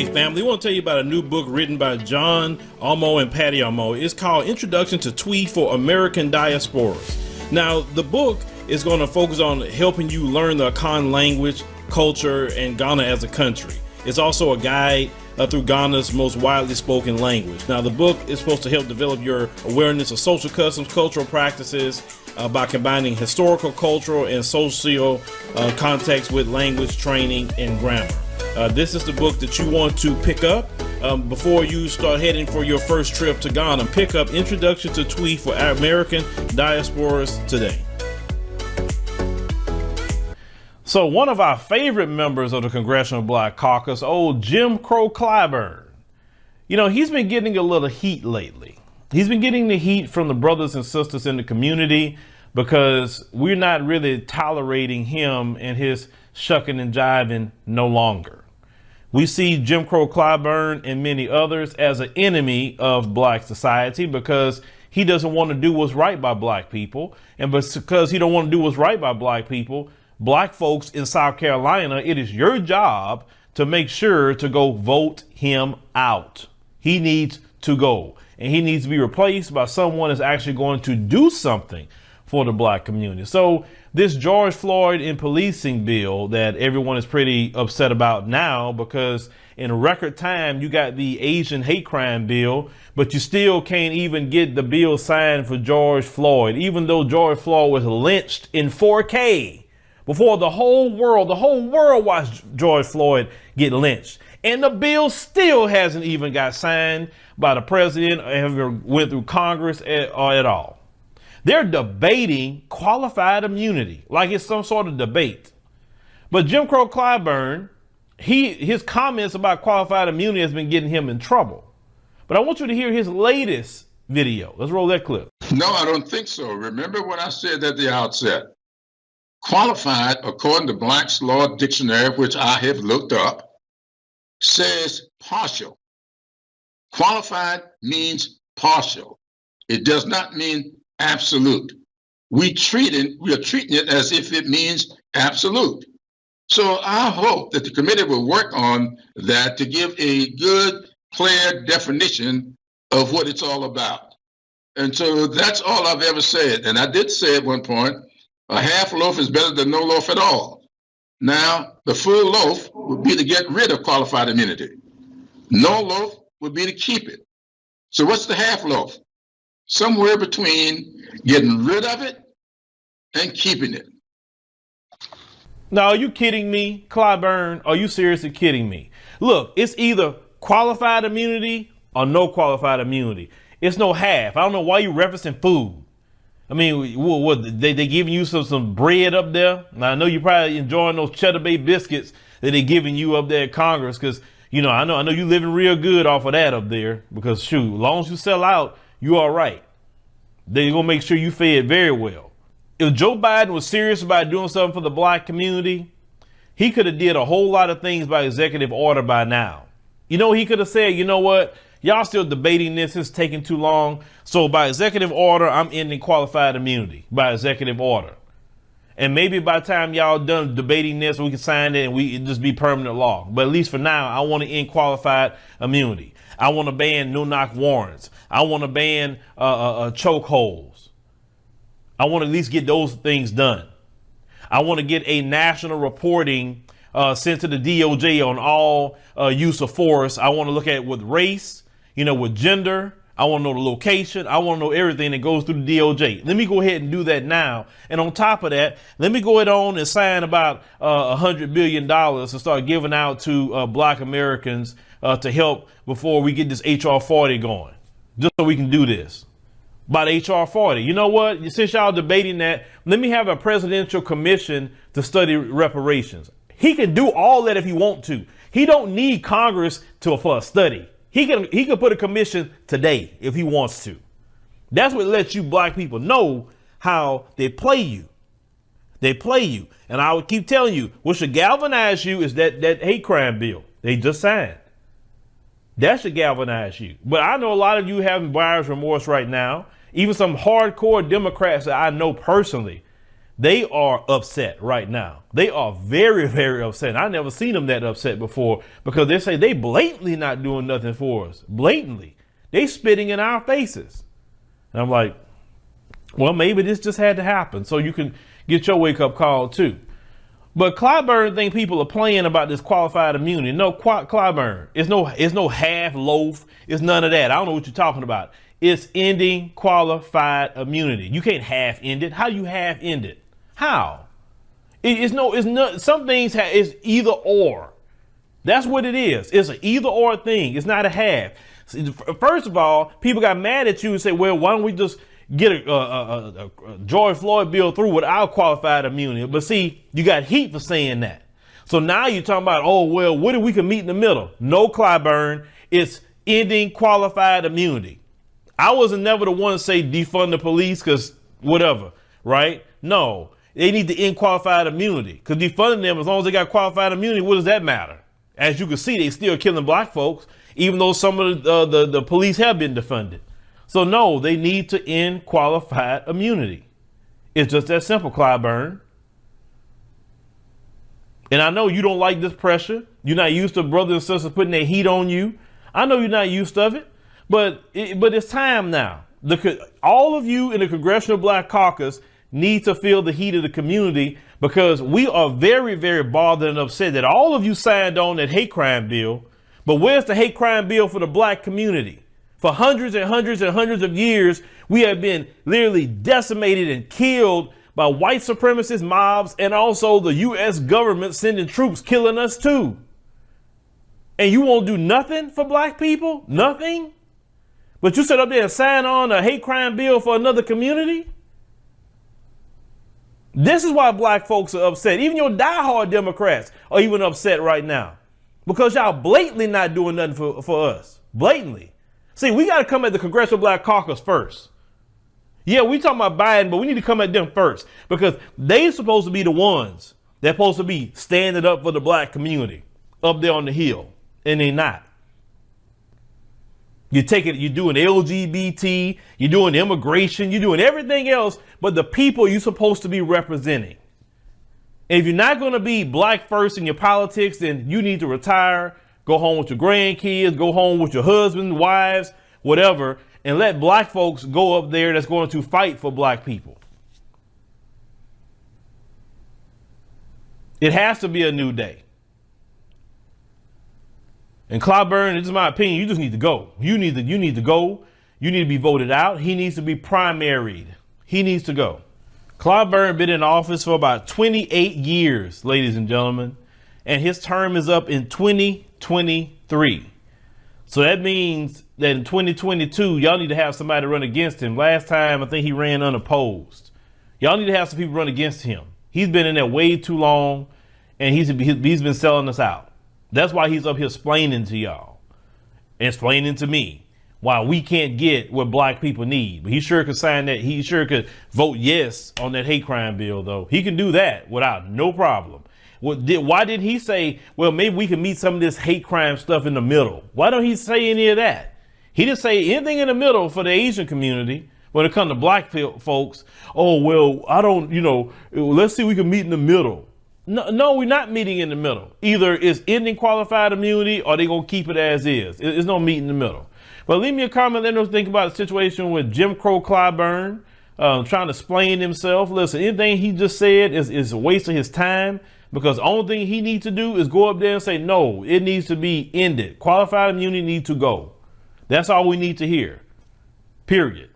Hey family, we want to tell you about a new book written by John Almo and Patty Almo. It's called Introduction to Twi for American Diasporas. Now, the book is going to focus on helping you learn the Akan language, culture, and Ghana as a country. It's also a guide through Ghana's most widely spoken language. Now, the book is supposed to help develop your awareness of social customs, cultural practices, by combining historical, cultural, and social context with language, training, and grammar. This is the book that you want to pick up before you start heading for your first trip to Ghana. Pick up Introduction to Twi for American Diasporas today. So one of our favorite members of the Congressional Black Caucus, old Jim Crow Clyburn, you know, he's been getting a little heat lately. He's been getting the heat from the brothers and sisters in the community because we're not really tolerating him and his shucking and jiving no longer. We see Jim Crow Clyburn and many others as an enemy of black society because he doesn't want to do what's right by black people. And because he don't want to do what's right by black people, black folks in South Carolina, it is your job to make sure to go vote him out. He needs to go, and he needs to be replaced by someone that's actually going to do something for the black community. So this George Floyd and policing bill that everyone is pretty upset about now, because in record time you got the Asian hate crime bill, but you still can't even get the bill signed for George Floyd, even though George Floyd was lynched in 4K before the whole world watched George Floyd get lynched. And the bill still hasn't even got signed by the president or ever went through Congress at all. They're debating qualified immunity like it's some sort of debate. But Jim Crow Clyburn, his comments about qualified immunity has been getting him in trouble. But I want you to hear his latest video. Let's roll that clip. No, I don't think so. Remember what I said at the outset. Qualified, according to Black's Law Dictionary, which I have looked up, says partial. Qualified means partial. It does not mean absolute. We are treating it as if it means absolute. So I hope that the committee will work on that to give a good, clear definition of what it's all about. And so that's all I've ever said. And I did say at one point, a half loaf is better than no loaf at all. Now, the full loaf would be to get rid of qualified immunity. No loaf would be to keep it. So what's the half loaf? Somewhere between getting rid of it and keeping it. Now, are you kidding me, Clyburn? Are you seriously kidding me? Look, it's either qualified immunity or no qualified immunity. It's no half. I don't know why you referencing food. I mean, what they giving you some bread up there? Now, I know you're probably enjoying those Cheddar Bay biscuits that they're giving you up there at Congress, because you know I know you living real good off of that up there. Because shoot, as long as you sell out, you all right. They're gonna make sure you fed very well. If Joe Biden was serious about doing something for the black community, he could have did a whole lot of things by executive order by now. You know, he could have said, you know what? Y'all still debating this. It's taking too long. So by executive order, I'm ending qualified immunity by executive order. And maybe by the time y'all done debating this, we can sign it and it just be permanent law. But at least for now, I want to end qualified immunity. I want to ban no-knock warrants. I want to ban chokeholds. I want to at least get those things done. I want to get a national reporting sent to the DOJ on all use of force. I want to look at it with race, with gender. I want to know the location. I want to know everything that goes through the DOJ. Let me go ahead and do that now. And on top of that, let me go ahead on and sign about $100 billion to start giving out to black Americans to help before we get this HR 40 going, just so we can do this. About HR 40. You know what? Since y'all debating that, let me have a presidential commission to study reparations. He can do all that if he want to. He don't need Congress for a study. He can put a commission today if he wants to. That's what lets you black people know how they play you. They play you. And I would keep telling you, what should galvanize you is that hate crime bill they just signed. That should galvanize you. But I know a lot of you having buyer's remorse right now. Even some hardcore Democrats that I know personally They are upset right now. They are very, very upset. I never seen them that upset before, because they say they blatantly not doing nothing for us. Blatantly. They spitting in our faces. And I'm like, well, maybe this just had to happen so you can get your wake up call too. But Clyburn think people are playing about this qualified immunity. No, Clyburn, it's no half loaf. It's none of that. I don't know what you're talking about. It's ending qualified immunity. You can't half end it. How do you half end it? How? It's not. Some things it's either or. That's what it is. It's an either or thing. It's not a half. First of all, people got mad at you and say, well, why don't we just get a George Floyd bill through without qualified immunity? But see, you got heat for saying that. So now you're talking about, oh, well, what if we can meet in the middle? No, Clyburn, it's ending qualified immunity. I wasn't never the one to say defund the police because whatever, right? No, they need to end qualified immunity, because defunding them, as long as they got qualified immunity, what does that matter? As you can see, they still killing black folks, even though some of the police have been defunded. So no, they need to end qualified immunity. It's just that simple, Clyburn. And I know you don't like this pressure. You're not used to brothers and sisters putting their heat on you. I know you're not used to it, but it's time now. All of you in the Congressional Black Caucus need to feel the heat of the community, because we are very, very bothered and upset that all of you signed on that hate crime bill. But where's the hate crime bill for the black community? For hundreds and hundreds and hundreds of years, we have been literally decimated and killed by white supremacist mobs, and also the U.S. government sending troops killing us too. And you won't do nothing for black people? Nothing? But you sit up there and sign on a hate crime bill for another community? This is why black folks are upset. Even your diehard Democrats are even upset right now, because y'all blatantly not doing nothing for us. Blatantly. See, we got to come at the Congressional Black Caucus first. Yeah, we talking about Biden, but we need to come at them first, because they supposed to be the ones that's supposed to be standing up for the black community up there on the hill, and they not. You're doing LGBT, you're doing immigration, you're doing everything else but the people you're supposed to be representing. And if you're not going to be black first in your politics, then you need to retire, go home with your grandkids, go home with your husband, wives, whatever, and let black folks go up there that's going to fight for black people. It has to be a new day. And Clyburn, this is my opinion, you just need to go. You need to go. You need to be voted out. He needs to be primaried. He needs to go. Clyburn been in office for about 28 years, ladies and gentlemen, and his term is up in 2023. So that means that in 2022, y'all need to have somebody run against him. Last time, I think he ran unopposed. Y'all need to have some people run against him. He's been in there way too long, and he's been selling us out. That's why he's up here splaining to y'all and explaining to me why we can't get what black people need. But he sure could sign that. He sure could vote yes on that hate crime bill, though. He can do that without no problem. Why did he say, well, maybe we can meet some of this hate crime stuff in the middle? Why don't he say any of that? He didn't say anything in the middle for the Asian community when it comes to black folks. Oh, well, let's see if we can meet in the middle. No, we're not meeting in the middle. Either it's ending qualified immunity or they're going to keep it as is. It's no meet in the middle. But leave me a comment. Let us think about the situation with Jim Crow Clyburn trying to splain himself. Listen, anything he just said is a waste of his time, because the only thing he needs to do is go up there and say, no, it needs to be ended. Qualified immunity needs to go. That's all we need to hear. Period.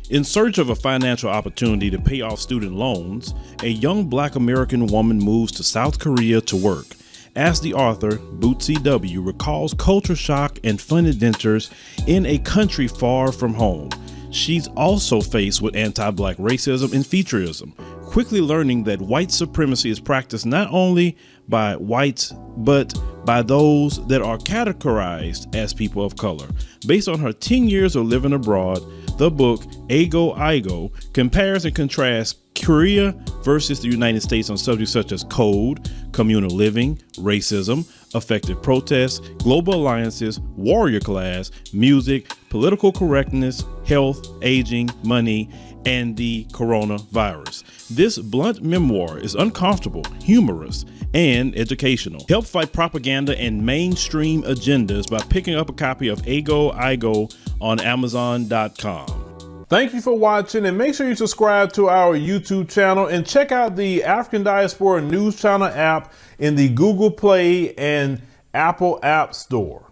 In search of a financial opportunity to pay off student loans, a young black American woman moves to South Korea to work. As the author, Bootsy W. recalls culture shock and fun adventures in a country far from home. She's also faced with anti-black racism and featureism, quickly learning that white supremacy is practiced not only by whites, but by those that are categorized as people of color. Based on her 10 years of living abroad, the book Ago Igo compares and contrasts Korea versus the United States on subjects such as code, communal living, racism, effective protests, global alliances, warrior class, music, political correctness, health, aging, money, and the coronavirus. This blunt memoir is uncomfortable, humorous, and educational. Help fight propaganda and mainstream agendas by picking up a copy of Ago Igo on Amazon.com. Thank you for watching, and make sure you subscribe to our YouTube channel and check out the African Diaspora News Channel app in the Google Play and Apple App Store.